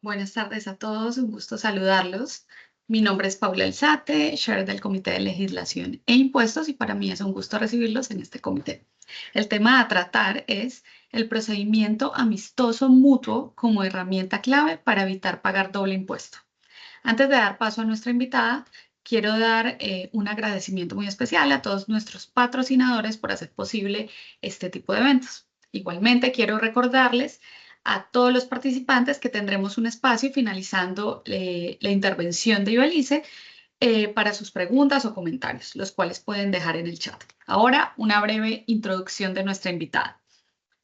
Buenas tardes a todos, un gusto saludarlos. Mi nombre es Paula Alzate, chair del Comité de Legislación e Impuestos y para mí es un gusto recibirlos en este comité. El tema a tratar es el procedimiento amistoso mutuo como herramienta clave para evitar pagar doble impuesto. Antes de dar paso a nuestra invitada, quiero dar un agradecimiento muy especial a todos nuestros patrocinadores por hacer posible este tipo de eventos. Igualmente, quiero recordarles a todos los participantes que tendremos un espacio finalizando la intervención de Ibelice para sus preguntas o comentarios, los cuales pueden dejar en el chat. Ahora, una breve introducción de nuestra invitada.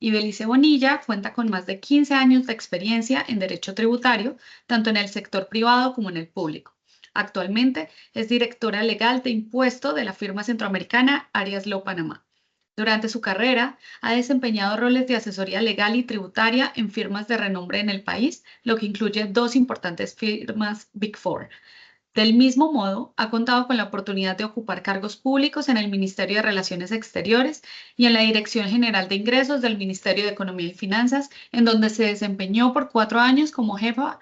Ibelice Bonilla cuenta con más de 15 años de experiencia en derecho tributario, tanto en el sector privado como en el público. Actualmente es directora legal de impuesto de la firma centroamericana Arias Law Panamá. Durante su carrera ha desempeñado roles de asesoría legal y tributaria en firmas de renombre en el país, lo que incluye dos importantes firmas Big Four. Del mismo modo, ha contado con la oportunidad de ocupar cargos públicos en el Ministerio de Relaciones Exteriores y en la Dirección General de Ingresos del Ministerio de Economía y Finanzas, en donde se desempeñó por 4 años como jefa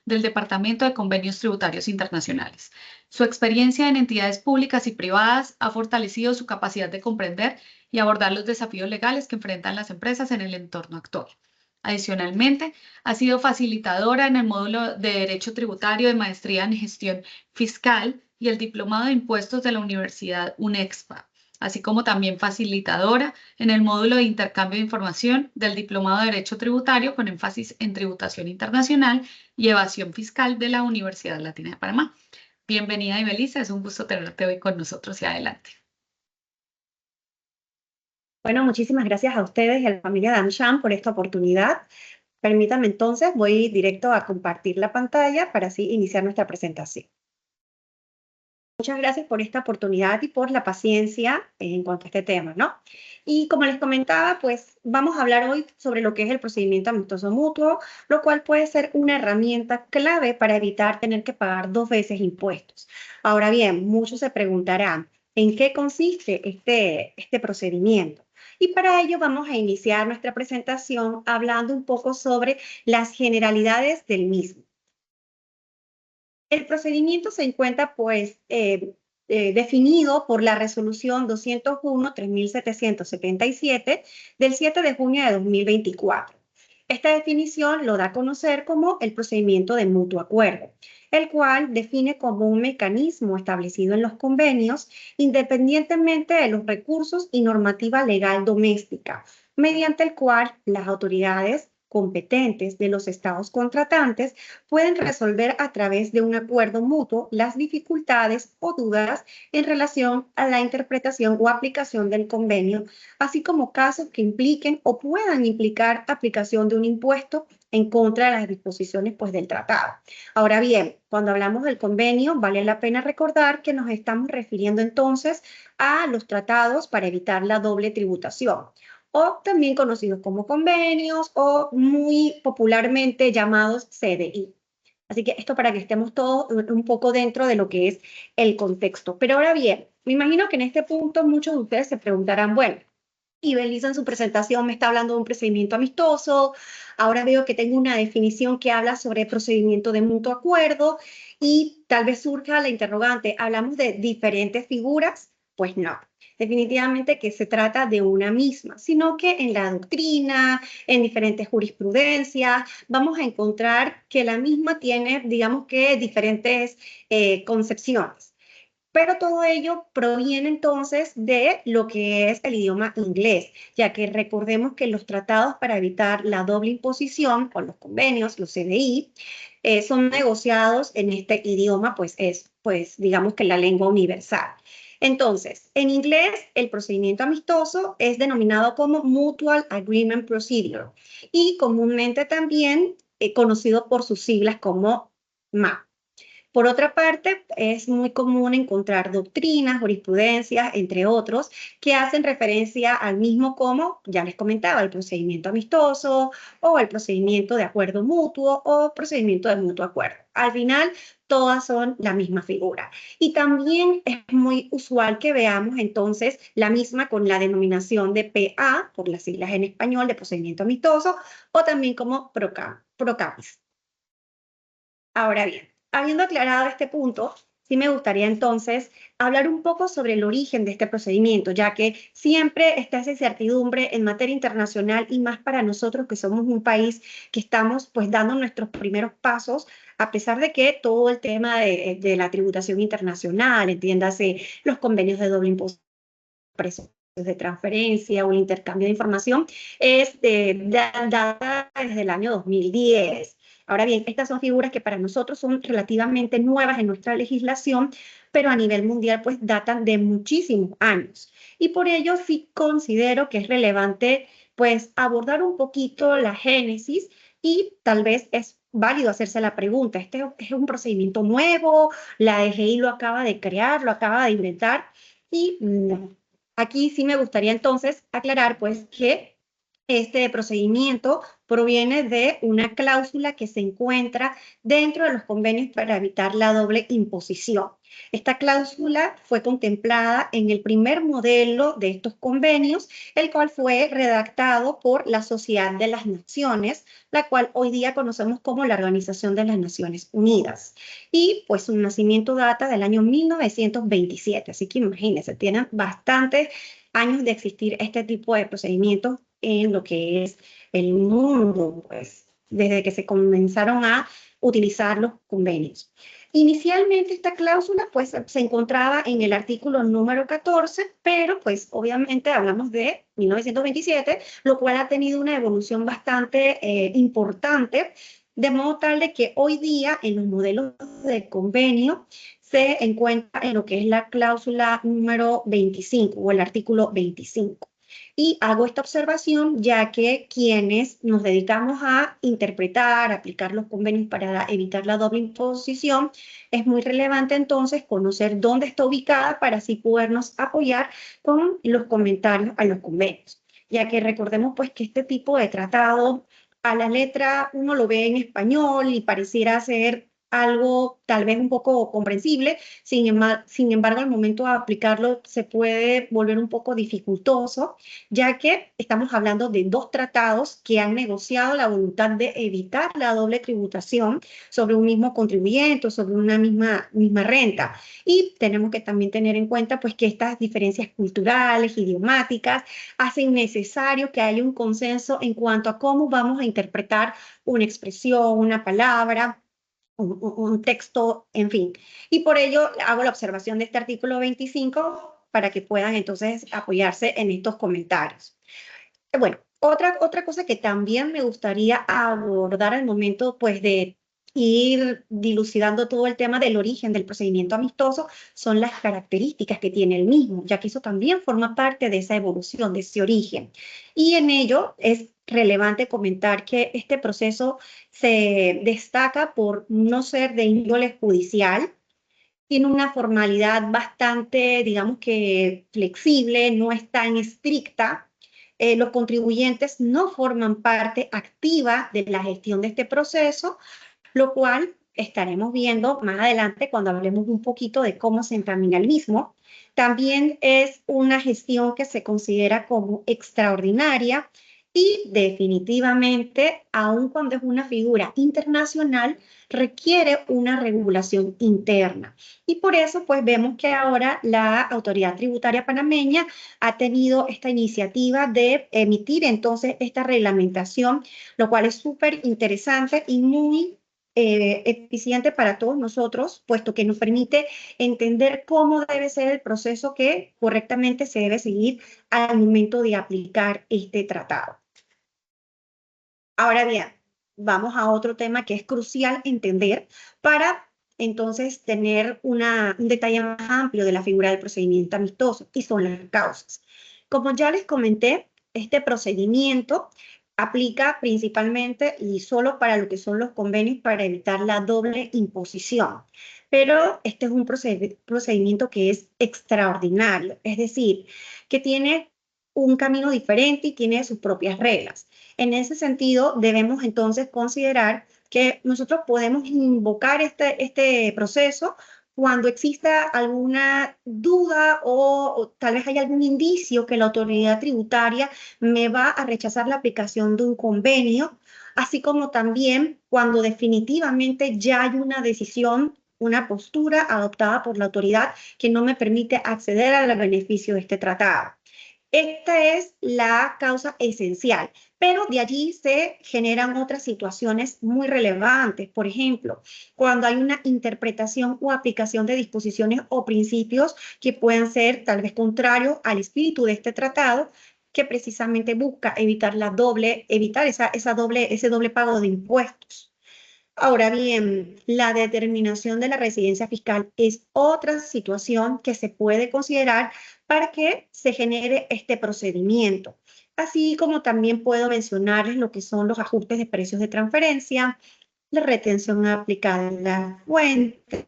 del Departamento de Convenios Tributarios Internacionales. Su experiencia en entidades públicas y privadas ha fortalecido su capacidad de comprender y abordar los desafíos legales que enfrentan las empresas en el entorno actual. Adicionalmente, ha sido facilitadora en el módulo de Derecho Tributario de Maestría en Gestión Fiscal y el Diplomado de Impuestos de la Universidad UNEXPA, así como también facilitadora en el módulo de Intercambio de Información del Diplomado de Derecho Tributario con énfasis en Tributación Internacional y Evasión Fiscal de la Universidad Latina de Panamá. Bienvenida, Ibeliza, es un gusto tenerte hoy con nosotros y adelante. Bueno, muchísimas gracias a ustedes y a la familia Danshan por esta oportunidad. Permítanme entonces, voy directo a compartir la pantalla para así iniciar nuestra presentación. Muchas gracias por esta oportunidad y por la paciencia en cuanto a este tema, ¿no? Y como les comentaba, pues vamos a hablar hoy sobre lo que es el procedimiento amistoso mutuo, lo cual puede ser una herramienta clave para evitar tener que pagar dos veces impuestos. Ahora bien, muchos se preguntarán, ¿en qué consiste este procedimiento? Y para ello vamos a iniciar nuestra presentación hablando un poco sobre las generalidades del mismo. El procedimiento se encuentra, pues, definido por la resolución 201-3777 del 7 de junio de 2024. Esta definición lo da a conocer como el procedimiento de mutuo acuerdo, el cual define como un mecanismo establecido en los convenios independientemente de los recursos y normativa legal doméstica, mediante el cual las autoridades competentes de los estados contratantes pueden resolver a través de un acuerdo mutuo las dificultades o dudas en relación a la interpretación o aplicación del convenio, así como casos que impliquen o puedan implicar aplicación de un impuesto en contra de las disposiciones pues, del tratado. Ahora bien, cuando hablamos del convenio, vale la pena recordar que nos estamos refiriendo entonces a los tratados para evitar la doble tributación o también conocidos como convenios o muy popularmente llamados CDI. Así que esto para que estemos todos un poco dentro de lo que es el contexto. Pero ahora bien, me imagino que en este punto muchos de ustedes se preguntarán, bueno, y Belisa en su presentación me está hablando de un procedimiento amistoso, ahora veo que tengo una definición que habla sobre procedimiento de mutuo acuerdo y tal vez surja la interrogante, ¿hablamos de diferentes figuras? Pues no, definitivamente que se trata de una misma, sino que en la doctrina, en diferentes jurisprudencias, vamos a encontrar que la misma tiene, digamos que, diferentes concepciones. Pero todo ello proviene entonces de lo que es el idioma inglés, ya que recordemos que los tratados para evitar la doble imposición, o los convenios, los CDI, son negociados en este idioma, pues es, pues digamos que la lengua universal. Entonces, en inglés, el procedimiento amistoso es denominado como Mutual Agreement Procedure y comúnmente también conocido por sus siglas como MAP. Por otra parte, es muy común encontrar doctrinas, jurisprudencias, entre otros, que hacen referencia al mismo como, ya les comentaba, el procedimiento amistoso o el procedimiento de acuerdo mutuo o procedimiento de mutuo acuerdo. Al final, todas son la misma figura. Y también es muy usual que veamos entonces la misma con la denominación de PA, por las siglas en español de procedimiento amistoso, o también como PROCAPIS. Ahora bien, habiendo aclarado este punto, sí me gustaría entonces hablar un poco sobre el origen de este procedimiento, ya que siempre está esa incertidumbre en materia internacional y más para nosotros que somos un país que estamos pues dando nuestros primeros pasos, a pesar de que todo el tema de la tributación internacional, entiéndase los convenios de doble imposición, precios de transferencia o el intercambio de información, es data desde el año 2010. Ahora bien, estas son figuras que para nosotros son relativamente nuevas en nuestra legislación, pero a nivel mundial pues datan de muchísimos años. Y por ello sí considero que es relevante pues abordar un poquito la génesis y tal vez es válido hacerse la pregunta, ¿este es un procedimiento nuevo? ¿La DGI lo acaba de crear, lo acaba de inventar? Y no. Aquí sí me gustaría entonces aclarar pues que este procedimiento proviene de una cláusula que se encuentra dentro de los convenios para evitar la doble imposición. Esta cláusula fue contemplada en el primer modelo de estos convenios, el cual fue redactado por la Sociedad de las Naciones, la cual hoy día conocemos como la Organización de las Naciones Unidas. Y pues su nacimiento data del año 1927, así que imagínense, tienen bastantes años de existir este tipo de procedimientos en lo que es el mundo, pues, desde que se comenzaron a utilizar los convenios. Inicialmente esta cláusula pues se encontraba en el artículo número 14, pero pues obviamente hablamos de 1927, lo cual ha tenido una evolución bastante importante, de modo tal de que hoy día en los modelos de convenio se encuentra en lo que es la cláusula número 25 o el artículo 25. Y hago esta observación ya que quienes nos dedicamos a interpretar, aplicar los convenios para evitar la doble imposición, es muy relevante entonces conocer dónde está ubicada para así podernos apoyar con los comentarios a los convenios. Ya que recordemos pues que este tipo de tratado a la letra uno lo ve en español y pareciera ser algo tal vez un poco comprensible, sin embargo, al momento de aplicarlo se puede volver un poco dificultoso, ya que estamos hablando de dos tratados que han negociado la voluntad de evitar la doble tributación sobre un mismo contribuyente o sobre una misma renta. Y tenemos que también tener en cuenta pues, que estas diferencias culturales, idiomáticas, hacen necesario que haya un consenso en cuanto a cómo vamos a interpretar una expresión, una palabra, un texto, en fin. Y por ello hago la observación de este artículo 25 para que puedan entonces apoyarse en estos comentarios. Bueno, otra cosa que también me gustaría abordar al momento pues de ir dilucidando todo el tema del origen del procedimiento amistoso son las características que tiene el mismo, ya que eso también forma parte de esa evolución, de ese origen. Y en ello es relevante comentar que este proceso se destaca por no ser de índole judicial, tiene una formalidad bastante, digamos que flexible, no es tan estricta. Los contribuyentes no forman parte activa de la gestión de este proceso, lo cual estaremos viendo más adelante cuando hablemos un poquito de cómo se encamina el mismo. También es una gestión que se considera como extraordinaria y definitivamente, aun cuando es una figura internacional, requiere una regulación interna. Y por eso, pues vemos que ahora la Autoridad Tributaria Panameña ha tenido esta iniciativa de emitir entonces esta reglamentación, lo cual es súper interesante y muy eficiente para todos nosotros, puesto que nos permite entender cómo debe ser el proceso que correctamente se debe seguir al momento de aplicar este tratado. Ahora bien, vamos a otro tema que es crucial entender para entonces tener un detalle más amplio de la figura del procedimiento amistoso y son las causas. Como ya les comenté, este procedimiento aplica principalmente y solo para lo que son los convenios para evitar la doble imposición. Pero este es un procedimiento que es extraordinario, es decir, que tiene un camino diferente y tiene sus propias reglas. En ese sentido, debemos entonces considerar que nosotros podemos invocar este proceso cuando exista alguna duda o tal vez haya algún indicio que la autoridad tributaria me va a rechazar la aplicación de un convenio así como también cuando definitivamente ya hay una decisión, una postura adoptada por la autoridad que no me permite acceder al beneficio de este tratado. Esta es la causa esencial, pero de allí se generan otras situaciones muy relevantes. Por ejemplo, cuando hay una interpretación o aplicación de disposiciones o principios que puedan ser tal vez contrarios al espíritu de este tratado, que precisamente busca evitar ese doble pago de impuestos. Ahora bien, la determinación de la residencia fiscal es otra situación que se puede considerar para que se genere este procedimiento. Así como también puedo mencionarles lo que son los ajustes de precios de transferencia, la retención aplicada en la fuente,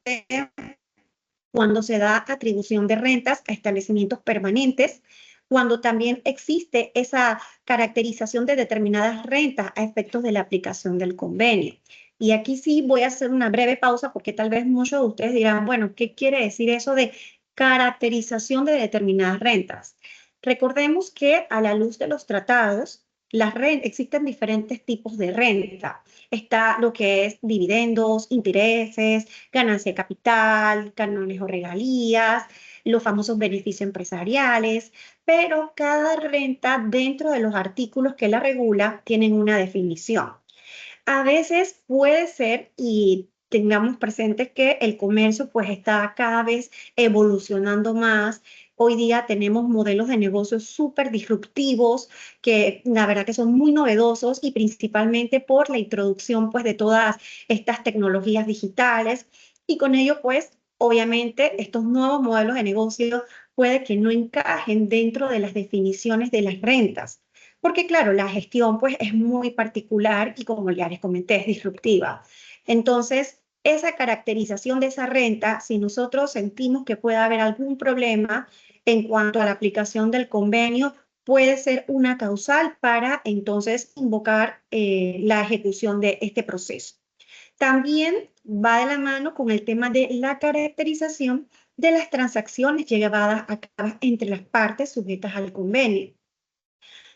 cuando se da atribución de rentas a establecimientos permanentes, cuando también existe esa caracterización de determinadas rentas a efectos de la aplicación del convenio. Y aquí sí voy a hacer una breve pausa porque tal vez muchos de ustedes dirán, bueno, ¿qué quiere decir eso de caracterización de determinadas rentas? Recordemos que a la luz de los tratados, existen diferentes tipos de renta. Está lo que es dividendos, intereses, ganancia de capital, cánones o regalías, los famosos beneficios empresariales, pero cada renta dentro de los artículos que la regula tienen una definición. A veces puede ser y tengamos presente que el comercio pues está cada vez evolucionando más. Hoy día tenemos modelos de negocios súper disruptivos que la verdad que son muy novedosos y principalmente por la introducción pues de todas estas tecnologías digitales y con ello pues obviamente estos nuevos modelos de negocio puede que no encajen dentro de las definiciones de las rentas. Porque claro, la gestión pues es muy particular y como ya les comenté, es disruptiva. Entonces, esa caracterización de esa renta, si nosotros sentimos que puede haber algún problema en cuanto a la aplicación del convenio, puede ser una causal para entonces invocar la ejecución de este proceso. También va de la mano con el tema de la caracterización de las transacciones llevadas a cabo entre las partes sujetas al convenio.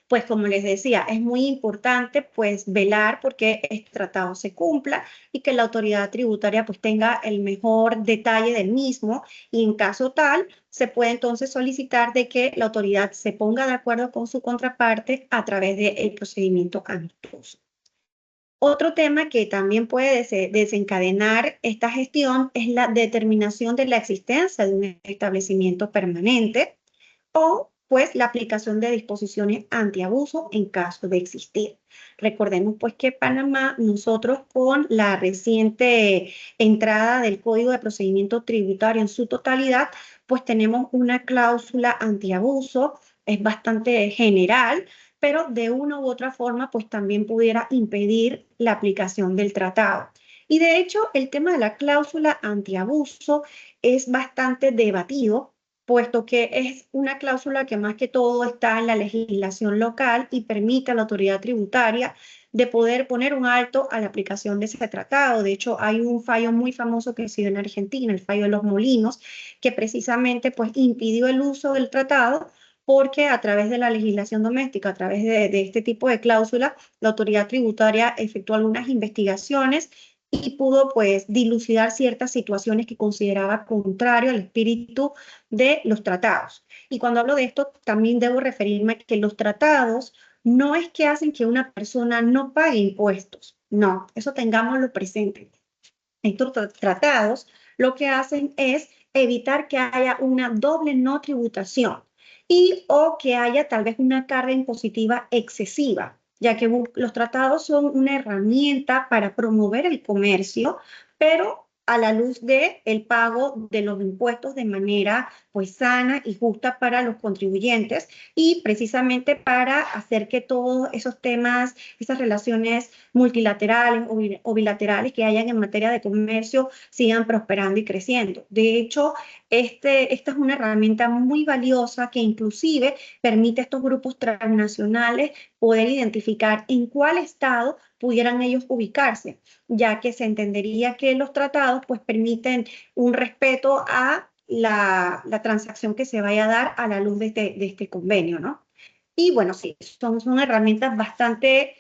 Pues como les decía, es muy importante pues velar porque este tratado se cumpla y que la autoridad tributaria pues tenga el mejor detalle del mismo y en caso tal se puede entonces solicitar de que la autoridad se ponga de acuerdo con su contraparte a través del procedimiento amistoso. Otro tema que también puede desencadenar esta gestión es la determinación de la existencia de un establecimiento permanente o pues la aplicación de disposiciones antiabuso en caso de existir. Recordemos pues que Panamá, nosotros con la reciente entrada del Código de Procedimiento Tributario en su totalidad, pues tenemos una cláusula antiabuso, es bastante general, pero de una u otra forma pues también pudiera impedir la aplicación del tratado. Y de hecho, el tema de la cláusula antiabuso es bastante debatido puesto que es una cláusula que más que todo está en la legislación local y permite a la autoridad tributaria de poder poner un alto a la aplicación de ese tratado. De hecho, hay un fallo muy famoso que ha sido en Argentina, el fallo de los Molinos, que precisamente pues impidió el uso del tratado porque a través de la legislación doméstica, a través de este tipo de cláusula, la autoridad tributaria efectuó algunas investigaciones y pudo pues dilucidar ciertas situaciones que consideraba contrario al espíritu de los tratados. Y cuando hablo de esto, también debo referirme a que los tratados no es que hacen que una persona no pague impuestos, no, eso tengámoslo presente. Estos tratados lo que hacen es evitar que haya una doble no tributación y o que haya tal vez una carga impositiva excesiva, ya que los tratados son una herramienta para promover el comercio, pero a la luz de el pago de los impuestos de manera pues sana y justa para los contribuyentes y precisamente para hacer que todos esos temas, esas relaciones multilaterales o bilaterales que hayan en materia de comercio sigan prosperando y creciendo. De hecho, esta es una herramienta muy valiosa que inclusive permite a estos grupos transnacionales poder identificar en cuál estado pudieran ellos ubicarse, ya que se entendería que los tratados pues permiten un respeto a la transacción que se vaya a dar a la luz de este convenio, ¿no? Y bueno, sí, son herramientas bastante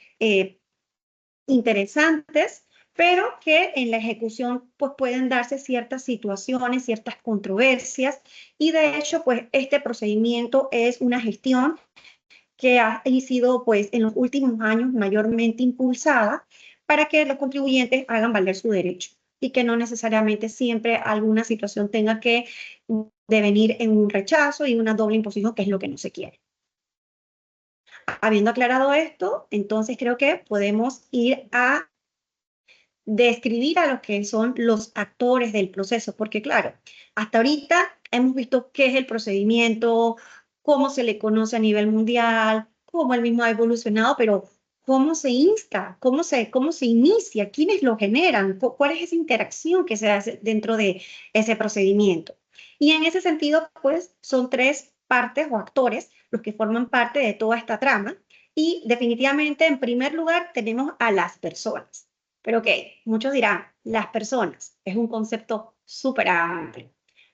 interesantes, pero que en la ejecución pues pueden darse ciertas situaciones, ciertas controversias, y de hecho pues este procedimiento es una gestión que ha sido pues en los últimos años mayormente impulsada para que los contribuyentes hagan valer su derecho y que no necesariamente siempre alguna situación tenga que devenir en un rechazo y una doble imposición, que es lo que no se quiere. Habiendo aclarado esto, entonces creo que podemos ir a describir a lo que son los actores del proceso, porque claro, hasta ahorita hemos visto qué es el procedimiento, cómo se le conoce a nivel mundial, cómo el mismo ha evolucionado, pero cómo se insta, cómo se inicia, quiénes lo generan, cuál es esa interacción que se hace dentro de ese procedimiento. Y en ese sentido, pues son tres partes o actores los que forman parte de toda esta trama. Y definitivamente, en primer lugar, tenemos a las personas. Pero ok, muchos dirán, las personas es un concepto súper amplio,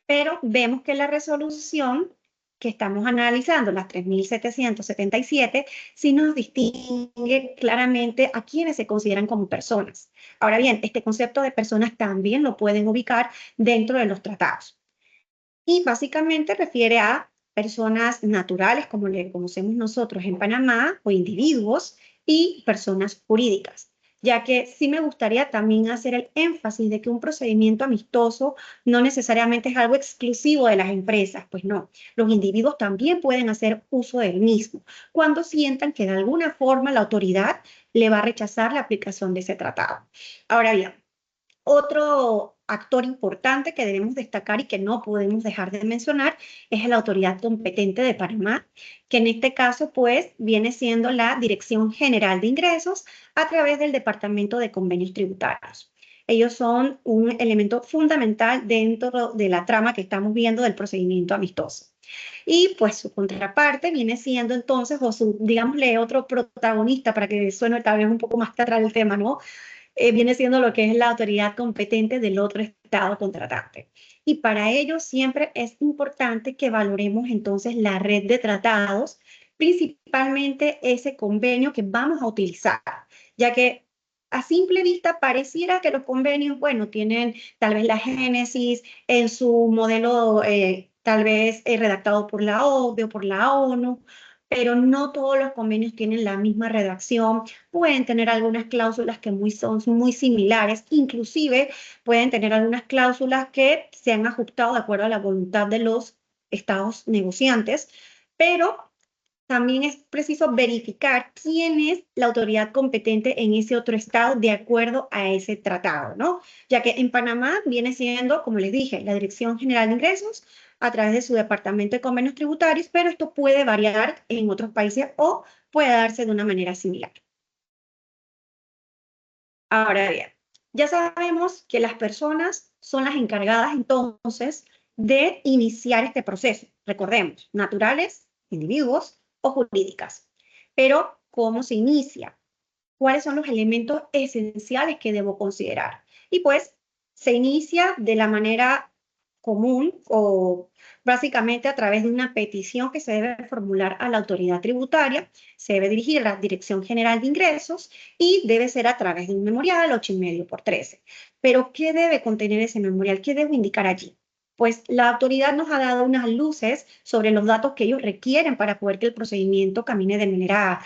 pero vemos que la resolución que estamos analizando, las 3.777, sí nos distingue claramente a quienes se consideran como personas. Ahora bien, este concepto de personas también lo pueden ubicar dentro de los tratados. Y básicamente refiere a personas naturales, como le conocemos nosotros en Panamá, o individuos, y personas jurídicas, ya que sí me gustaría también hacer el énfasis de que un procedimiento amistoso no necesariamente es algo exclusivo de las empresas, pues no, los individuos también pueden hacer uso del mismo cuando sientan que de alguna forma la autoridad le va a rechazar la aplicación de ese tratado. Ahora bien, otro actor importante que debemos destacar y que no podemos dejar de mencionar es la autoridad competente de Panamá, que en este caso pues viene siendo la Dirección General de Ingresos a través del Departamento de Convenios Tributarios. Ellos son un elemento fundamental dentro de la trama que estamos viendo del procedimiento amistoso. Y pues su contraparte viene siendo entonces, o su, digámosle, otro protagonista, para que suene tal vez un poco más teatral el tema, ¿no? Viene siendo lo que es la autoridad competente del otro estado contratante. Y para ello siempre es importante que valoremos entonces la red de tratados, principalmente ese convenio que vamos a utilizar, ya que a simple vista pareciera que los convenios, bueno, tienen tal vez la génesis en su modelo tal vez redactado por la OCDE o por la ONU, pero no todos los convenios tienen la misma redacción, pueden tener algunas cláusulas que son muy similares, inclusive pueden tener algunas cláusulas que se han ajustado de acuerdo a la voluntad de los estados negociantes, pero también es preciso verificar quién es la autoridad competente en ese otro estado de acuerdo a ese tratado, ¿no? Ya que en Panamá viene siendo, como les dije, la Dirección General de Ingresos a través de su Departamento de Convenios Tributarios, pero esto puede variar en otros países o puede darse de una manera similar. Ahora bien, ya sabemos que las personas son las encargadas entonces de iniciar este proceso. Recordemos, naturales, individuos o jurídicas. Pero, ¿cómo se inicia? ¿Cuáles son los elementos esenciales que debo considerar? Y pues se inicia de la manera común o básicamente a través de una petición que se debe formular a la autoridad tributaria, se debe dirigir a la Dirección General de Ingresos y debe ser a través de un memorial 8,5 por 13. Pero, ¿qué debe contener ese memorial? ¿Qué debo indicar allí? Pues la autoridad nos ha dado unas luces sobre los datos que ellos requieren para poder que el procedimiento camine de manera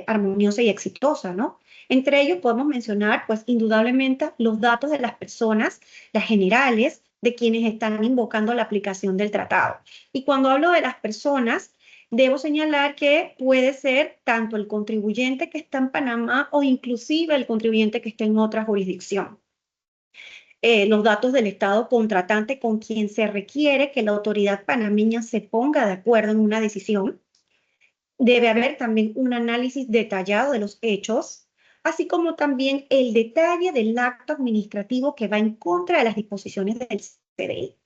armoniosa y exitosa, ¿no? Entre ellos podemos mencionar, pues, indudablemente los datos de las personas, las generales, de quienes están invocando la aplicación del tratado. Y cuando hablo de las personas, debo señalar que puede ser tanto el contribuyente que está en Panamá o inclusive el contribuyente que está en otra jurisdicción. Los datos del estado contratante con quien se requiere que la autoridad panameña se ponga de acuerdo en una decisión. Debe haber también un análisis detallado de los hechos, así como también el detalle del acto administrativo que va en contra de las disposiciones del CDI.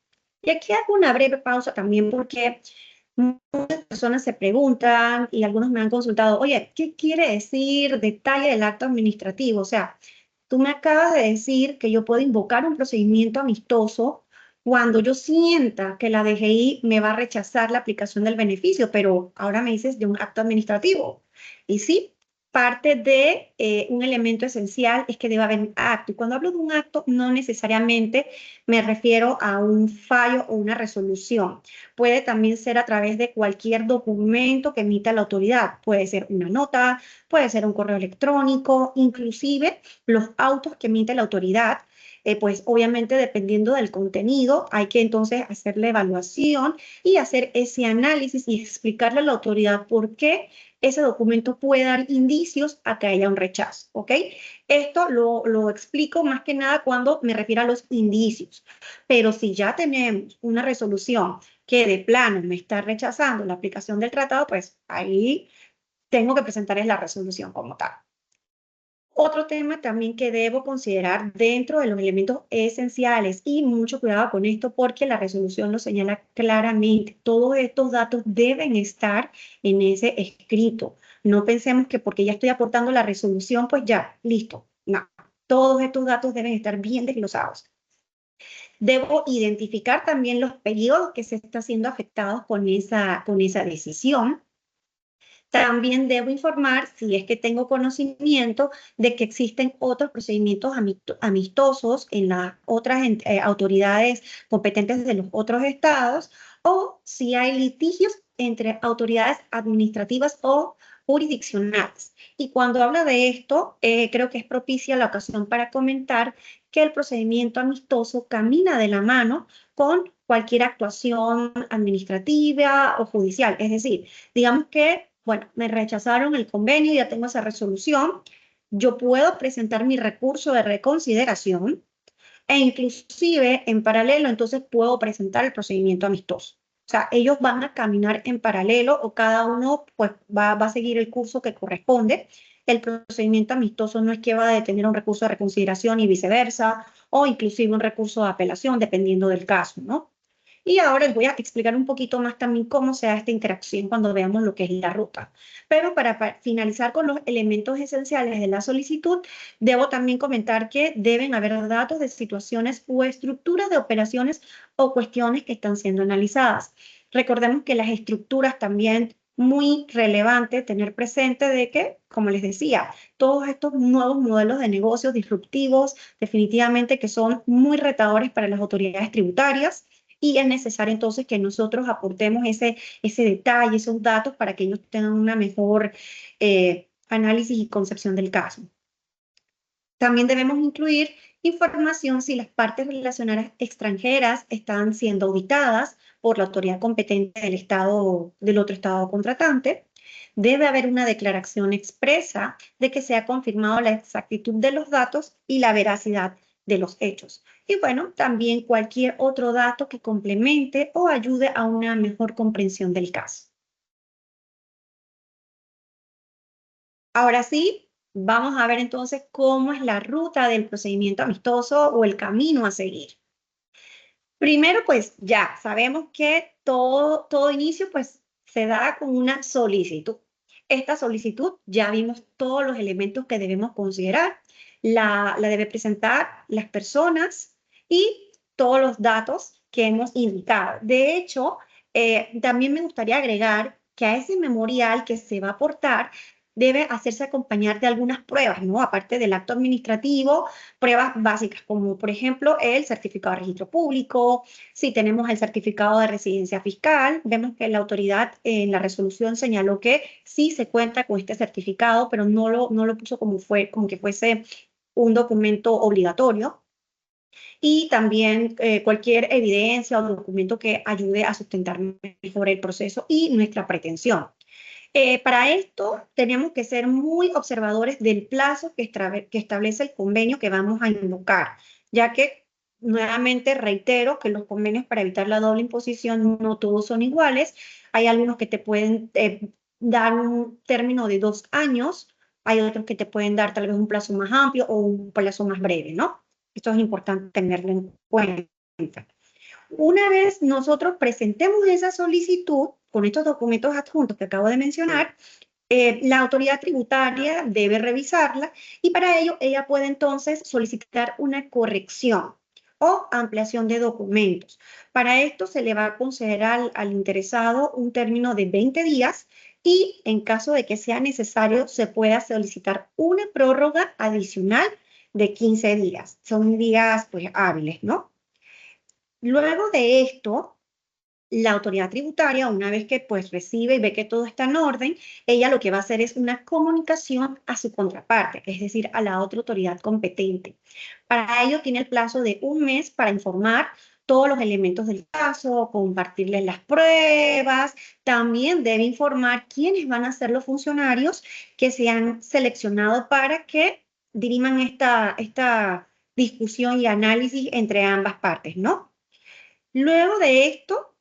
Y aquí hago una breve pausa también porque muchas personas se preguntan y algunos me han consultado, oye, ¿qué quiere decir detalle del acto administrativo? O sea, tú me acabas de decir que yo puedo invocar un procedimiento amistoso cuando yo sienta que la DGI me va a rechazar la aplicación del beneficio, pero ahora me dices de un acto administrativo. Y sí, parte de un elemento esencial es que debe haber un acto. Y cuando hablo de un acto, no necesariamente me refiero a un fallo o una resolución. Puede también ser a través de cualquier documento que emita la autoridad. Puede ser una nota, puede ser un correo electrónico, inclusive los autos que emite la autoridad. Pues obviamente dependiendo del contenido hay que entonces hacer la evaluación y hacer ese análisis y explicarle a la autoridad por qué ese documento puede dar indicios a que haya un rechazo, ¿ok? Esto lo explico más que nada cuando me refiero a los indicios, pero si ya tenemos una resolución que de plano me está rechazando la aplicación del tratado, pues ahí tengo que presentarles la resolución como tal. Otro tema también que debo considerar dentro de los elementos esenciales y mucho cuidado con esto porque la resolución lo señala claramente. Todos estos datos deben estar en ese escrito. No pensemos que porque ya estoy aportando la resolución, pues ya, listo. No, todos estos datos deben estar bien desglosados. Debo identificar también los periodos que se están siendo afectados con esa decisión. También debo informar, si es que tengo conocimiento, de que existen otros procedimientos amistosos en las otras autoridades competentes de los otros estados o si hay litigios entre autoridades administrativas o jurisdiccionales. Y cuando habla de esto, creo que es propicia la ocasión para comentar que el procedimiento amistoso camina de la mano con cualquier actuación administrativa o judicial. Es decir, digamos que bueno, me rechazaron el convenio, ya tengo esa resolución, yo puedo presentar mi recurso de reconsideración e inclusive en paralelo entonces puedo presentar el procedimiento amistoso. O sea, ellos van a caminar en paralelo o cada uno pues va a seguir el curso que corresponde. El procedimiento amistoso no es que va a detener un recurso de reconsideración y viceversa, o inclusive un recurso de apelación, dependiendo del caso, ¿no? Y ahora les voy a explicar un poquito más también cómo se da esta interacción cuando veamos lo que es la ruta. Pero para finalizar con los elementos esenciales de la solicitud, debo también comentar que deben haber datos de situaciones o estructuras de operaciones o cuestiones que están siendo analizadas. Recordemos que las estructuras también muy relevante tener presente de que, como les decía, todos estos nuevos modelos de negocios disruptivos definitivamente que son muy retadores para las autoridades tributarias y es necesario entonces que nosotros aportemos ese detalle, esos datos para que ellos tengan una mejor análisis y concepción del caso. También debemos incluir información si las partes relacionadas extranjeras están siendo auditadas por la autoridad competente del estado, del otro estado contratante. Debe haber una declaración expresa de que se ha confirmado la exactitud de los datos y la veracidad de los hechos. Y bueno, también cualquier otro dato que complemente o ayude a una mejor comprensión del caso. Ahora sí, vamos a ver entonces cómo es la ruta del procedimiento amistoso o el camino a seguir. Primero, pues ya sabemos que todo inicio pues se da con una solicitud. Esta solicitud ya vimos todos los elementos que debemos considerar. La debe presentar las personas y todos los datos que hemos indicado. De hecho, también me gustaría agregar que a ese memorial que se va a aportar debe hacerse acompañar de algunas pruebas, ¿no? Aparte del acto administrativo, pruebas básicas, como por ejemplo el certificado de registro público, si tenemos el certificado de residencia fiscal, vemos que la autoridad en la resolución señaló que sí se cuenta con este certificado, pero no lo puso como que fuese un documento obligatorio. Y también cualquier evidencia o documento que ayude a sustentar mejor el proceso y nuestra pretensión. Para esto tenemos que ser muy observadores del plazo que establece el convenio que vamos a invocar, ya que nuevamente reitero que los convenios para evitar la doble imposición no todos son iguales. Hay algunos que te pueden dar un término de 2 años, hay otros que te pueden dar tal vez un plazo más amplio o un plazo más breve, ¿no? Esto es importante tenerlo en cuenta. Una vez nosotros presentemos esa solicitud con estos documentos adjuntos que acabo de mencionar, la autoridad tributaria debe revisarla y para ello ella puede entonces solicitar una corrección o ampliación de documentos. Para esto se le va a conceder al interesado un término de 20 días y en caso de que sea necesario, se pueda solicitar una prórroga adicional de 15 días. Son días, pues, hábiles, ¿no? Luego de esto, la autoridad tributaria, una vez que pues recibe y ve que todo está en orden, ella lo que va a hacer es una comunicación a su contraparte, es decir, a la otra autoridad competente. Para ello tiene el plazo de un mes para informar todos los elementos del caso, compartirles las pruebas, también debe informar quiénes van a ser los funcionarios que se han seleccionado para que diriman esta discusión y análisis entre ambas partes, ¿no? Luego de esto,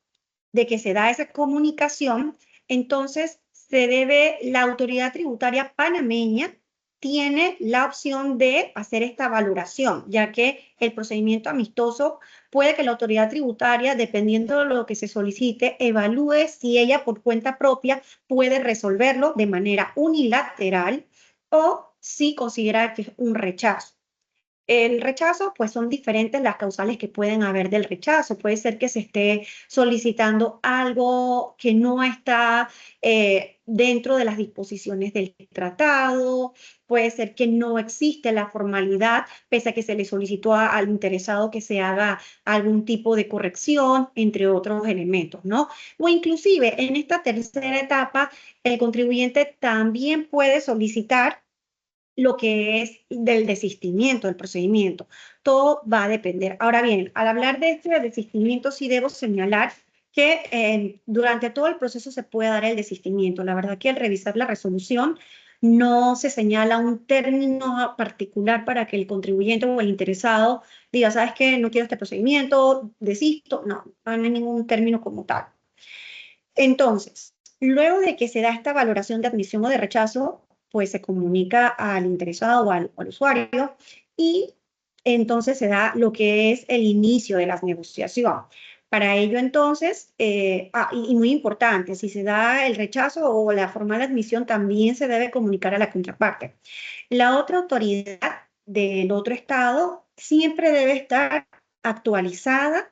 de que se da esa comunicación, entonces la autoridad tributaria panameña tiene la opción de hacer esta valoración, ya que el procedimiento amistoso puede que la autoridad tributaria, dependiendo de lo que se solicite, evalúe si ella por cuenta propia puede resolverlo de manera unilateral o si considera que es un rechazo. El rechazo, pues son diferentes las causales que pueden haber del rechazo. Puede ser que se esté solicitando algo que no está dentro de las disposiciones del tratado. Puede ser que no existe la formalidad, pese a que se le solicitó al interesado que se haga algún tipo de corrección, entre otros elementos, ¿no? O inclusive en esta tercera etapa, el contribuyente también puede solicitar lo que es del desistimiento del procedimiento. Todo va a depender. Ahora bien, al hablar de este desistimiento, sí debo señalar que durante todo el proceso se puede dar el desistimiento. La verdad que al revisar la resolución no se señala un término particular para que el contribuyente o el interesado diga, ¿sabes qué? No quiero este procedimiento, desisto. No, no hay ningún término como tal. Entonces, luego de que se da esta valoración de admisión o de rechazo, pues se comunica al interesado o al usuario y entonces se da lo que es el inicio de las negociaciones. Para ello, entonces, y muy importante, si se da el rechazo o la formal admisión, también se debe comunicar a la contraparte. La otra autoridad del otro estado siempre debe estar actualizada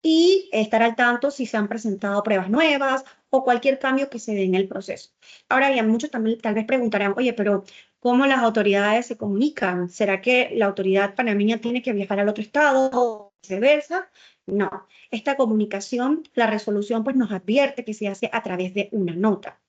y estar al tanto si se han presentado pruebas nuevas o cualquier cambio que se dé en el proceso. Ahora bien, muchos también tal vez preguntarán, oye, pero ¿cómo las autoridades se comunican? ¿Será que la autoridad panameña tiene que viajar al otro estado o viceversa? No, esta comunicación, la resolución pues nos advierte que se hace a través de una nota.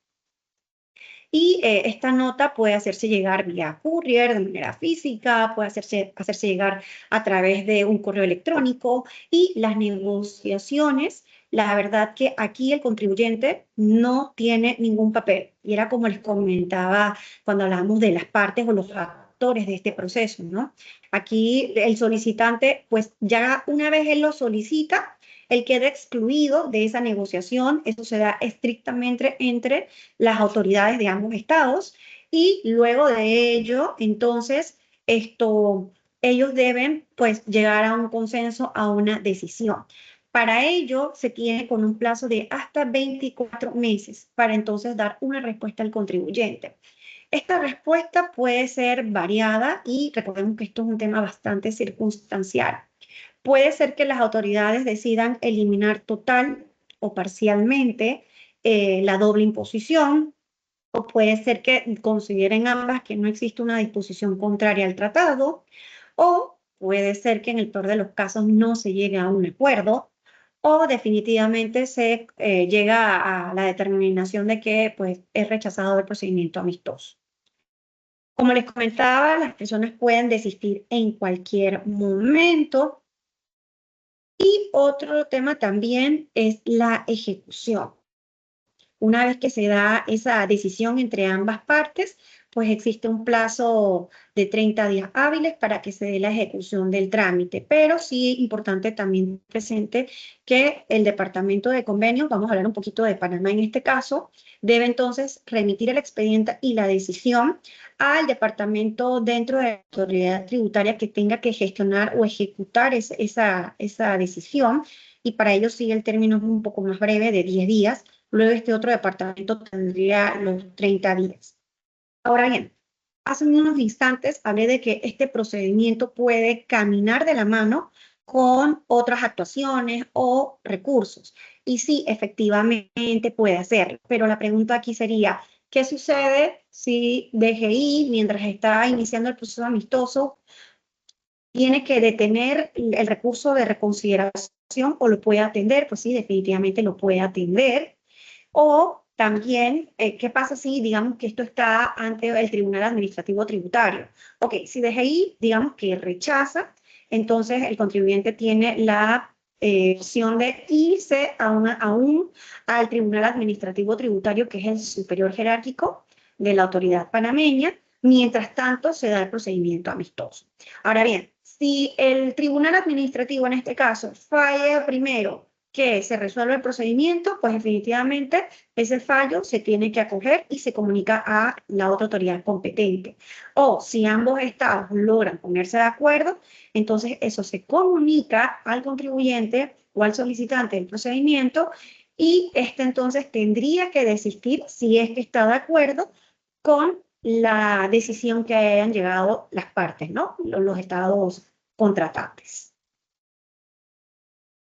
Y esta nota puede hacerse llegar vía courier, de manera física, puede hacerse llegar a través de un correo electrónico y las negociaciones, la verdad que aquí el contribuyente no tiene ningún papel. Y era como les comentaba cuando hablábamos de las partes o los actores de este proceso, ¿no? Aquí el solicitante, pues ya una vez él lo solicita, él queda excluido de esa negociación. Eso se da estrictamente entre las autoridades de ambos estados y luego de ello, entonces, ellos deben pues llegar a un consenso, a una decisión. Para ello se tiene con un plazo de hasta 24 meses para entonces dar una respuesta al contribuyente. Esta respuesta puede ser variada y recordemos que esto es un tema bastante circunstancial. Puede ser que las autoridades decidan eliminar total o parcialmente la doble imposición, o puede ser que consideren ambas que no existe una disposición contraria al tratado, o puede ser que en el peor de los casos no se llegue a un acuerdo, o definitivamente se llega a la determinación de que pues, es rechazado el procedimiento amistoso. Como les comentaba, las personas pueden desistir en cualquier momento. Y otro tema también es la ejecución. Una vez que se da esa decisión entre ambas partes, pues existe un plazo de 30 días hábiles para que se dé la ejecución del trámite. Pero sí es importante también presente que el Departamento de Convenios, vamos a hablar un poquito de Panamá en este caso, debe entonces remitir el expediente y la decisión al departamento dentro de la autoridad tributaria que tenga que gestionar o ejecutar esa decisión. Y para ello sí el término es un poco más breve, de 10 días. Luego este otro departamento tendría los 30 días. Ahora bien, hace unos instantes hablé de que este procedimiento puede caminar de la mano con otras actuaciones o recursos. Y sí, efectivamente puede hacerlo, pero la pregunta aquí sería, ¿qué sucede si DGI, mientras está iniciando el proceso amistoso, tiene que detener el recurso de reconsideración o lo puede atender? Pues sí, definitivamente lo puede atender. O también, ¿qué pasa si digamos que esto está ante el Tribunal Administrativo Tributario? Ok, si DGI, digamos que rechaza, entonces el contribuyente tiene la opción de irse al Tribunal Administrativo Tributario, que es el superior jerárquico de la autoridad panameña. Mientras tanto, se da el procedimiento amistoso. Ahora bien, si el Tribunal Administrativo en este caso falla primero que se resuelve el procedimiento, pues definitivamente ese fallo se tiene que acoger y se comunica a la otra autoridad competente. O si ambos estados logran ponerse de acuerdo, entonces eso se comunica al contribuyente o al solicitante del procedimiento y este entonces tendría que desistir si es que está de acuerdo con la decisión que hayan llegado las partes, ¿no? Los estados contratantes.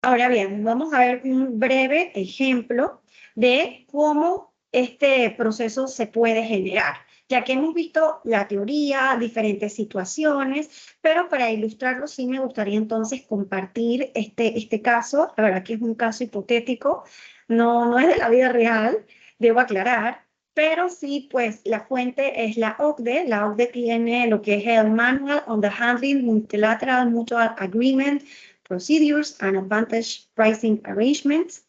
Ahora bien, vamos a ver un breve ejemplo de cómo este proceso se puede generar, ya que hemos visto la teoría, diferentes situaciones, pero para ilustrarlo sí me gustaría entonces compartir este caso. La verdad que es un caso hipotético, no es de la vida real, debo aclarar, pero sí, pues la fuente es la OCDE. La OCDE tiene lo que es el Manual on the Handling Multilateral Mutual Agreement Procedures and Advantage Pricing Arrangements.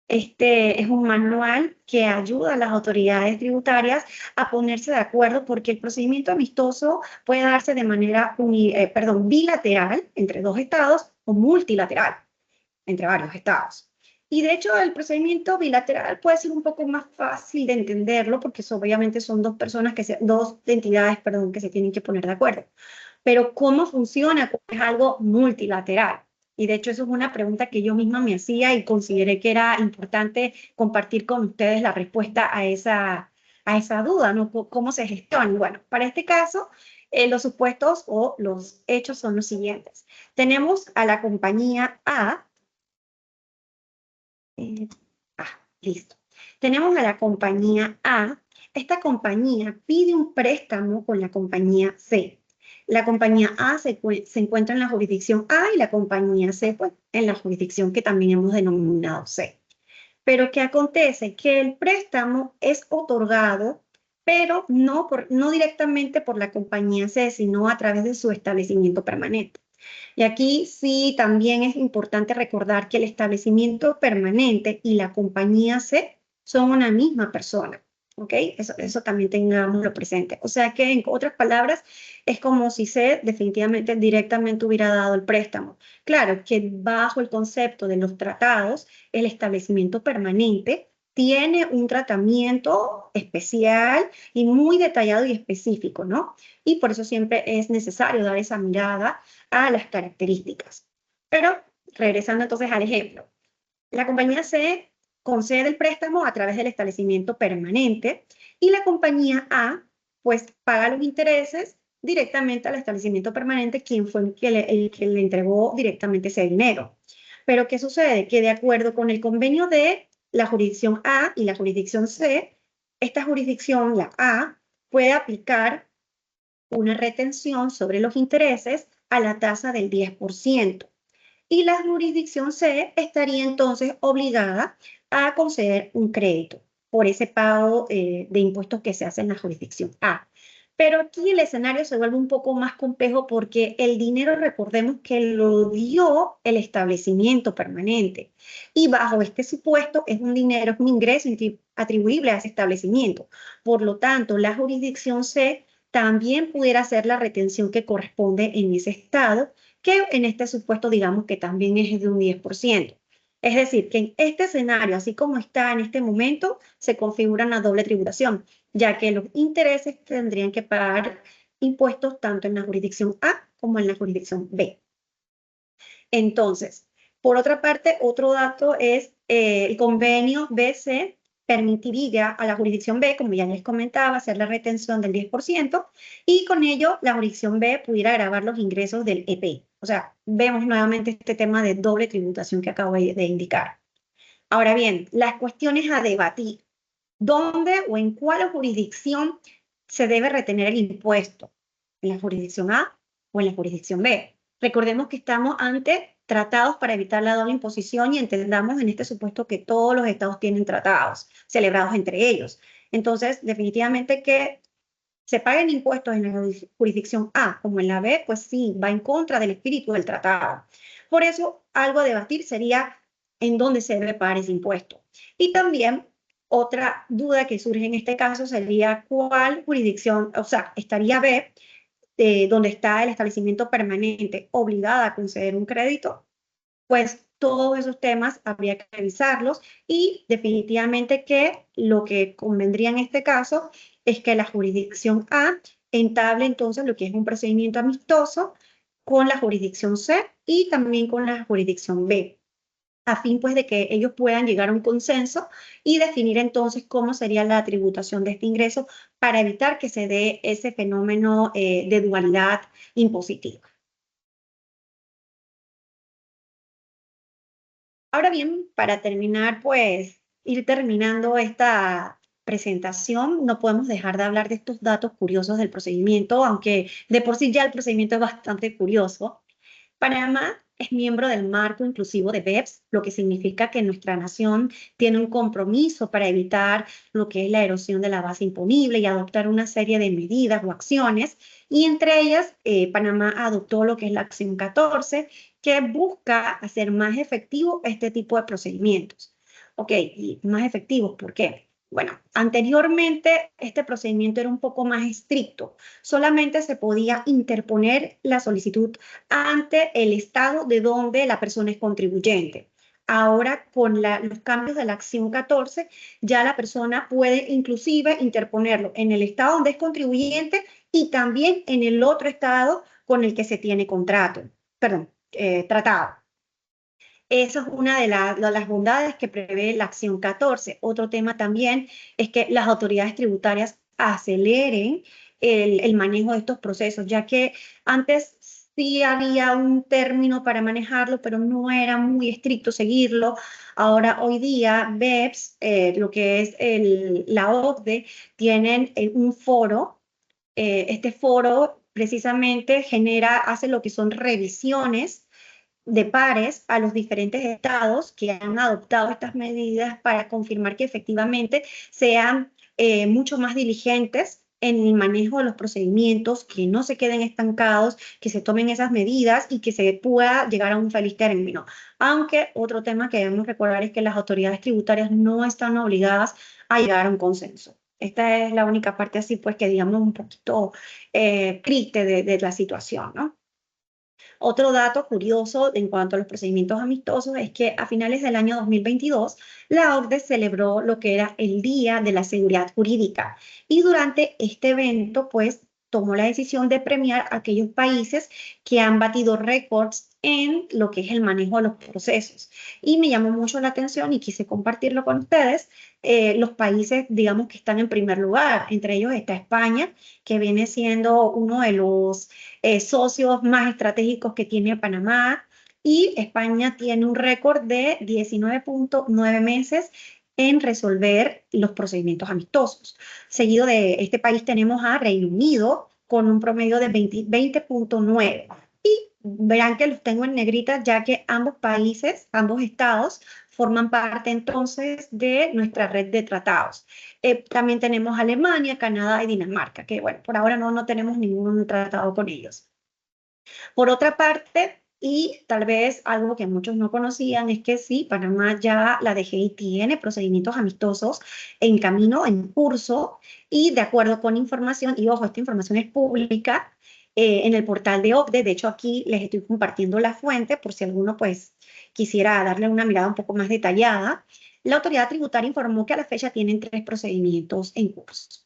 Este es un manual que ayuda a las autoridades tributarias a ponerse de acuerdo porque el procedimiento amistoso puede darse de manera bilateral entre dos estados o multilateral entre varios estados. Y de hecho el procedimiento bilateral puede ser un poco más fácil de entenderlo porque obviamente son dos entidades, que se tienen que poner de acuerdo. Pero ¿cómo funciona? Es algo multilateral. Y de hecho eso es una pregunta que yo misma me hacía y consideré que era importante compartir con ustedes la respuesta a esa duda, ¿no? ¿Cómo se gestiona? Bueno, para este caso, los supuestos o los hechos son los siguientes. Tenemos a la compañía A. Listo. Tenemos a la compañía A. Esta compañía pide un préstamo con la compañía C. La compañía A se encuentra en la jurisdicción A y la compañía C pues, en la jurisdicción que también hemos denominado C. Pero ¿qué acontece? Que el préstamo es otorgado, pero no directamente por la compañía C, sino a través de su establecimiento permanente. Y aquí sí también es importante recordar que el establecimiento permanente y la compañía C son una misma persona. ¿Ok? Eso también tengámoslo presente. O sea que, en otras palabras, es como si C definitivamente directamente hubiera dado el préstamo. Claro que bajo el concepto de los tratados, el establecimiento permanente tiene un tratamiento especial y muy detallado y específico, ¿no? Y por eso siempre es necesario dar esa mirada a las características. Pero regresando entonces al ejemplo, la compañía C concede el préstamo a través del establecimiento permanente y la compañía A pues paga los intereses directamente al establecimiento permanente, quien fue el que le entregó directamente ese dinero. Pero ¿qué sucede? Que de acuerdo con el convenio de la jurisdicción A y la jurisdicción C, esta jurisdicción, la A, puede aplicar una retención sobre los intereses a la tasa del 10%. Y la jurisdicción C estaría entonces obligada a conceder un crédito por ese pago de impuestos que se hace en la jurisdicción A. Pero aquí el escenario se vuelve un poco más complejo porque el dinero, recordemos que lo dio el establecimiento permanente. Y bajo este supuesto es un dinero, es un ingreso atribuible a ese establecimiento. Por lo tanto, la jurisdicción C también pudiera hacer la retención que corresponde en ese estado, que en este supuesto digamos que también es de un 10%. Es decir, que en este escenario, así como está en este momento, se configura una doble tributación, ya que los intereses tendrían que pagar impuestos tanto en la jurisdicción A como en la jurisdicción B. Entonces, por otra parte, otro dato es el convenio BC permitiría a la jurisdicción B, como ya les comentaba, hacer la retención del 10% y con ello la jurisdicción B pudiera gravar los ingresos del EP. O sea, vemos nuevamente este tema de doble tributación que acabo de indicar. Ahora bien, las cuestiones a debatir. ¿Dónde o en cuál jurisdicción se debe retener el impuesto? ¿En la jurisdicción A o en la jurisdicción B? Recordemos que estamos ante tratados para evitar la doble imposición y entendamos en este supuesto que todos los estados tienen tratados celebrados entre ellos. Entonces, definitivamente que se paguen impuestos en la jurisdicción A como en la B, pues sí, va en contra del espíritu del tratado. Por eso, algo a debatir sería en dónde se debe pagar ese impuesto. Y también otra duda que surge en este caso sería cuál jurisdicción, o sea, estaría B, donde está el establecimiento permanente obligada a conceder un crédito, pues todos esos temas habría que revisarlos y definitivamente que lo que convendría en este caso es que la jurisdicción A entable entonces lo que es un procedimiento amistoso con la jurisdicción C y también con la jurisdicción B, a fin pues de que ellos puedan llegar a un consenso y definir entonces cómo sería la tributación de este ingreso para evitar que se dé ese fenómeno de dualidad impositiva. Ahora bien, para terminar, pues ir terminando esta presentación, no podemos dejar de hablar de estos datos curiosos del procedimiento, aunque de por sí ya el procedimiento es bastante curioso. Panamá es miembro del marco inclusivo de BEPS, lo que significa que nuestra nación tiene un compromiso para evitar lo que es la erosión de la base imponible y adoptar una serie de medidas o acciones. Y entre ellas, Panamá adoptó lo que es la acción 14, que busca hacer más efectivo este tipo de procedimientos. Ok, y más efectivos, ¿por qué? Bueno, anteriormente este procedimiento era un poco más estricto. Solamente se podía interponer la solicitud ante el estado de donde la persona es contribuyente. Ahora, con los cambios de la acción 14, ya la persona puede inclusive interponerlo en el estado donde es contribuyente y también en el otro estado con el que se tiene contrato, perdón, tratado. Esa es una de las bondades que prevé la acción 14. Otro tema también es que las autoridades tributarias aceleren el manejo de estos procesos, ya que antes sí había un término para manejarlo, pero no era muy estricto seguirlo. Ahora, hoy día, BEPS, lo que es la OCDE, tienen un foro. Este foro precisamente hace lo que son revisiones de pares a los diferentes estados que han adoptado estas medidas para confirmar que efectivamente sean mucho más diligentes en el manejo de los procedimientos, que no se queden estancados, que se tomen esas medidas y que se pueda llegar a un feliz término. Aunque otro tema que debemos recordar es que las autoridades tributarias no están obligadas a llegar a un consenso. Esta es la única parte así, pues, que digamos un poquito triste de la situación, ¿no? Otro dato curioso en cuanto a los procedimientos amistosos es que a finales del año 2022 la OCDE celebró lo que era el Día de la Seguridad Jurídica y durante este evento pues tomó la decisión de premiar a aquellos países que han batido récords en lo que es el manejo de los procesos. Y me llamó mucho la atención y quise compartirlo con ustedes, los países, digamos, que están en primer lugar. Entre ellos está España, que viene siendo uno de los socios más estratégicos que tiene Panamá, y España tiene un récord de 19.9 meses en resolver los procedimientos amistosos. Seguido de este país tenemos a Reino Unido con un promedio de 20.9. Y verán que los tengo en negrita ya que ambos países, ambos estados, forman parte entonces de nuestra red de tratados. También tenemos Alemania, Canadá y Dinamarca, que bueno, por ahora no tenemos ningún tratado con ellos. Por otra parte, y tal vez algo que muchos no conocían, es que sí, Panamá ya la DGI tiene procedimientos amistosos en camino, en curso, y de acuerdo con información, y ojo, esta información es pública, en el portal de OCDE. De hecho, aquí les estoy compartiendo la fuente por si alguno pues quisiera darle una mirada un poco más detallada. La autoridad tributaria informó que a la fecha tienen 3 procedimientos en curso.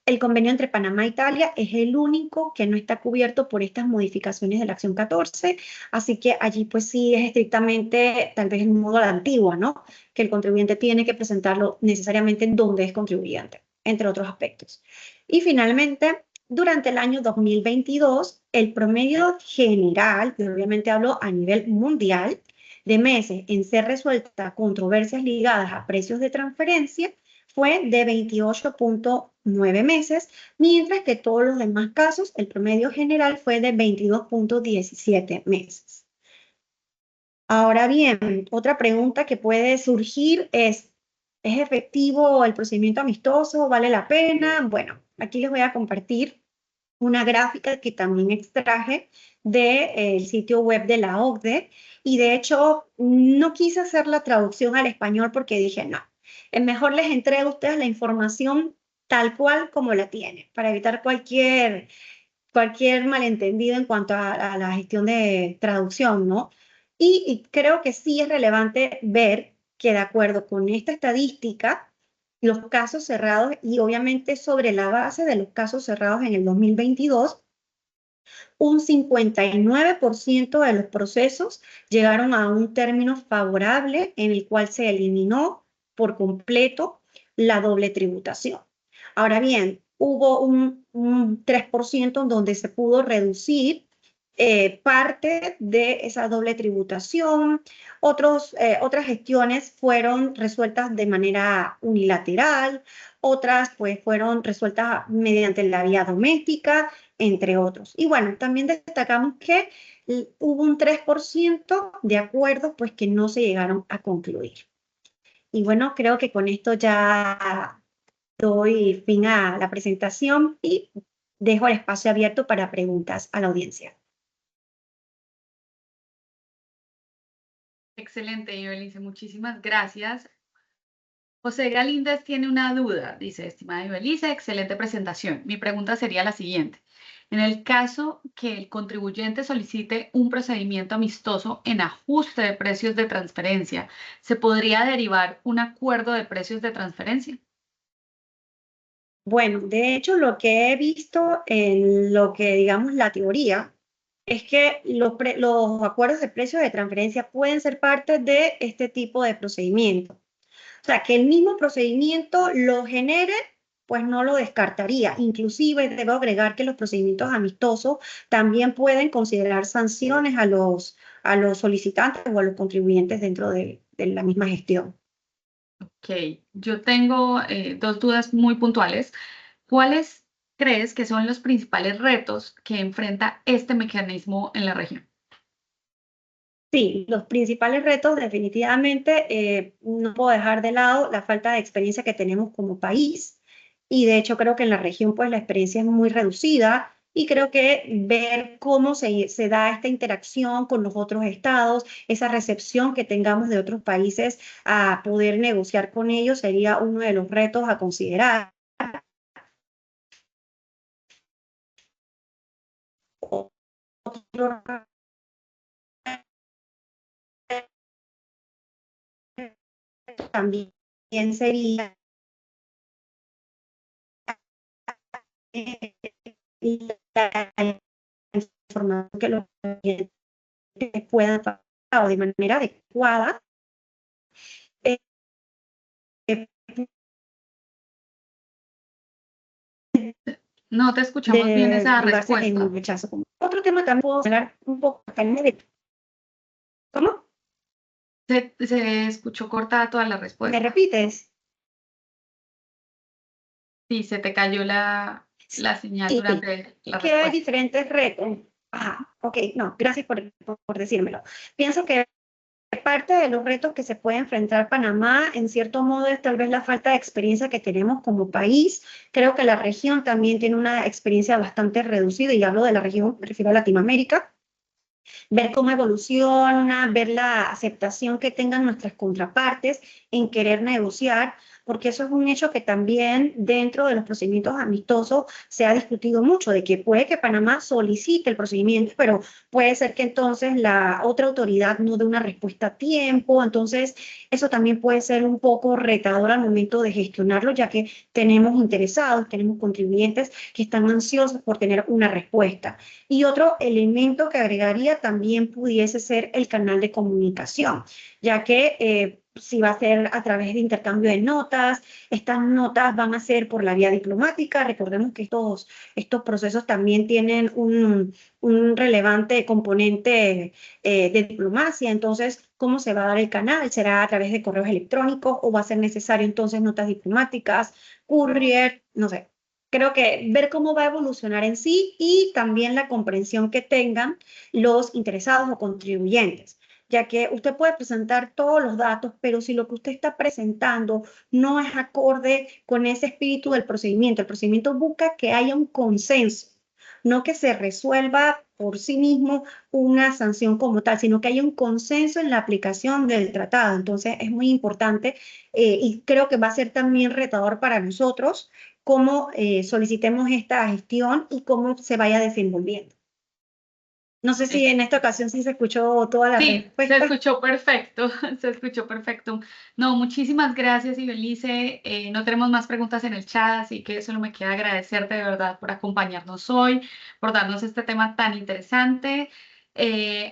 El convenio entre Panamá e Italia es el único que no está cubierto por estas modificaciones de la acción 14, así que allí pues sí es estrictamente tal vez en modo a la antigua, ¿no? Que el contribuyente tiene que presentarlo necesariamente en donde es contribuyente, entre otros aspectos. Y finalmente, durante el año 2022, el promedio general, y obviamente hablo a nivel mundial, de meses en ser resueltas controversias ligadas a precios de transferencia fue de 28,9 meses, mientras que todos los demás casos, el promedio general fue de 22,17 meses. Ahora bien, otra pregunta que puede surgir ¿es efectivo el procedimiento amistoso? ¿Vale la pena? Bueno, aquí les voy a compartir una gráfica que también extraje del sitio web de la OCDE, y de hecho no quise hacer la traducción al español porque dije, no, es mejor les entrego a ustedes la información tal cual como la tienen, para evitar cualquier malentendido en cuanto a la gestión de traducción, ¿no? Y creo que sí es relevante ver que de acuerdo con esta estadística, los casos cerrados, y obviamente sobre la base de los casos cerrados en el 2022, un 59% de los procesos llegaron a un término favorable en el cual se eliminó por completo la doble tributación. Ahora bien, hubo un 3% en donde se pudo reducir parte de esa doble tributación. Otras gestiones fueron resueltas de manera unilateral, otras pues fueron resueltas mediante la vía doméstica, entre otros. Y bueno, también destacamos que hubo un 3% de acuerdos pues que no se llegaron a concluir. Y bueno, creo que con esto ya doy fin a la presentación y dejo el espacio abierto para preguntas a la audiencia. Excelente, Ibelice, muchísimas gracias. José Galíndez tiene una duda, dice, estimada Ibelice, excelente presentación. Mi pregunta sería la siguiente. En el caso que el contribuyente solicite un procedimiento amistoso en ajuste de precios de transferencia, ¿se podría derivar un acuerdo de precios de transferencia? Bueno, de hecho, lo que he visto en lo que digamos la teoría es que los acuerdos de precios de transferencia pueden ser parte de este tipo de procedimiento. O sea, que el mismo procedimiento lo genere, pues no lo descartaría. Inclusive debo agregar que los procedimientos amistosos también pueden considerar sanciones a los solicitantes o a los contribuyentes dentro de la misma gestión. Ok, yo tengo dos dudas muy puntuales. ¿Cuáles crees que son los principales retos que enfrenta este mecanismo en la región? Sí, los principales retos definitivamente, no puedo dejar de lado la falta de experiencia que tenemos como país, y de hecho creo que en la región pues la experiencia es muy reducida, y creo que ver cómo se da esta interacción con los otros estados, esa recepción que tengamos de otros países a poder negociar con ellos sería uno de los retos a considerar. Otro reto también sería la información que los clientes puedan pasar de manera adecuada. eh, No te escuchamos bien de esa derivarse en un respuesta. rechazo. Otro tema también puedo hablar un poco acá en medio. ¿Cómo? Se escuchó cortada toda la ¿Me respuesta. repites? Sí, se te cayó la señal Sí, durante la que hay respuesta. diferentes retos. Ah, ok, no, gracias por decírmelo. Pienso que parte de los retos que se puede enfrentar Panamá, en cierto modo, es tal vez la falta de experiencia que tenemos como país. Creo que la región también tiene una experiencia bastante reducida, y hablo de la región, me refiero a Latinoamérica. Ver cómo evoluciona, ver la aceptación que tengan nuestras contrapartes en querer negociar, porque eso es un hecho que también dentro de los procedimientos amistosos se ha discutido mucho, de que puede que Panamá solicite el procedimiento, pero puede ser que entonces la otra autoridad no dé una respuesta a tiempo. Entonces eso también puede ser un poco retador al momento de gestionarlo, ya que tenemos interesados, tenemos contribuyentes que están ansiosos por tener una respuesta. Y otro elemento que agregaría también pudiese ser el canal de comunicación, ya que si va a ser a través de intercambio de notas. Estas notas van a ser por la vía diplomática. Recordemos que estos procesos también tienen un relevante componente de diplomacia. Entonces, ¿cómo se va a dar el canal? ¿Será a través de correos electrónicos o va a ser necesario entonces notas diplomáticas, courier? No sé. Creo que ver cómo va a evolucionar en sí y también la comprensión que tengan los interesados o contribuyentes, ya que usted puede presentar todos los datos, pero si lo que usted está presentando no es acorde con ese espíritu del procedimiento, el procedimiento busca que haya un consenso, no que se resuelva por sí mismo una sanción como tal, sino que haya un consenso en la aplicación del tratado. Entonces es muy importante y creo que va a ser también retador para nosotros cómo solicitemos esta gestión y cómo se vaya desenvolviendo. No sé si en esta ocasión sí se escuchó toda la Sí, se respuesta. escuchó perfecto, se escuchó perfecto. No, muchísimas gracias, Ibelice. No tenemos más preguntas en el chat, así que solo me queda agradecerte de verdad por acompañarnos hoy, por darnos este tema tan interesante.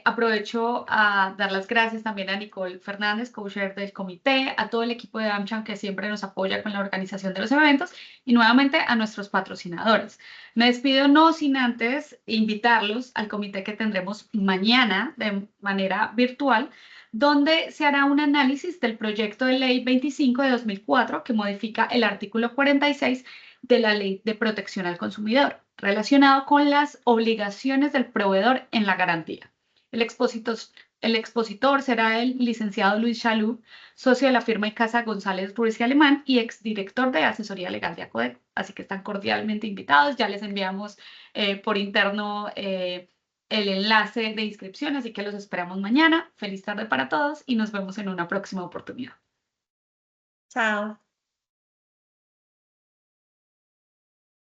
Aprovecho a dar las gracias también a Nicole Fernández, co-chair del comité, a todo el equipo de AmCham que siempre nos apoya con la organización de los eventos y nuevamente a nuestros patrocinadores. Me despido no sin antes invitarlos al comité que tendremos mañana de manera virtual, donde se hará un análisis del proyecto de ley 25 de 2004 que modifica el artículo 46 de la Ley de Protección al Consumidor, relacionado con las obligaciones del proveedor en la garantía. El expositor, el expositor será el licenciado Luis Chalú, socio de la firma y casa González Ruiz y Alemán y exdirector de asesoría legal de ACODEC. Así que están cordialmente invitados. Ya les enviamos por interno el enlace de inscripción, así que los esperamos mañana. Feliz tarde para todos y nos vemos en una próxima oportunidad. Chao.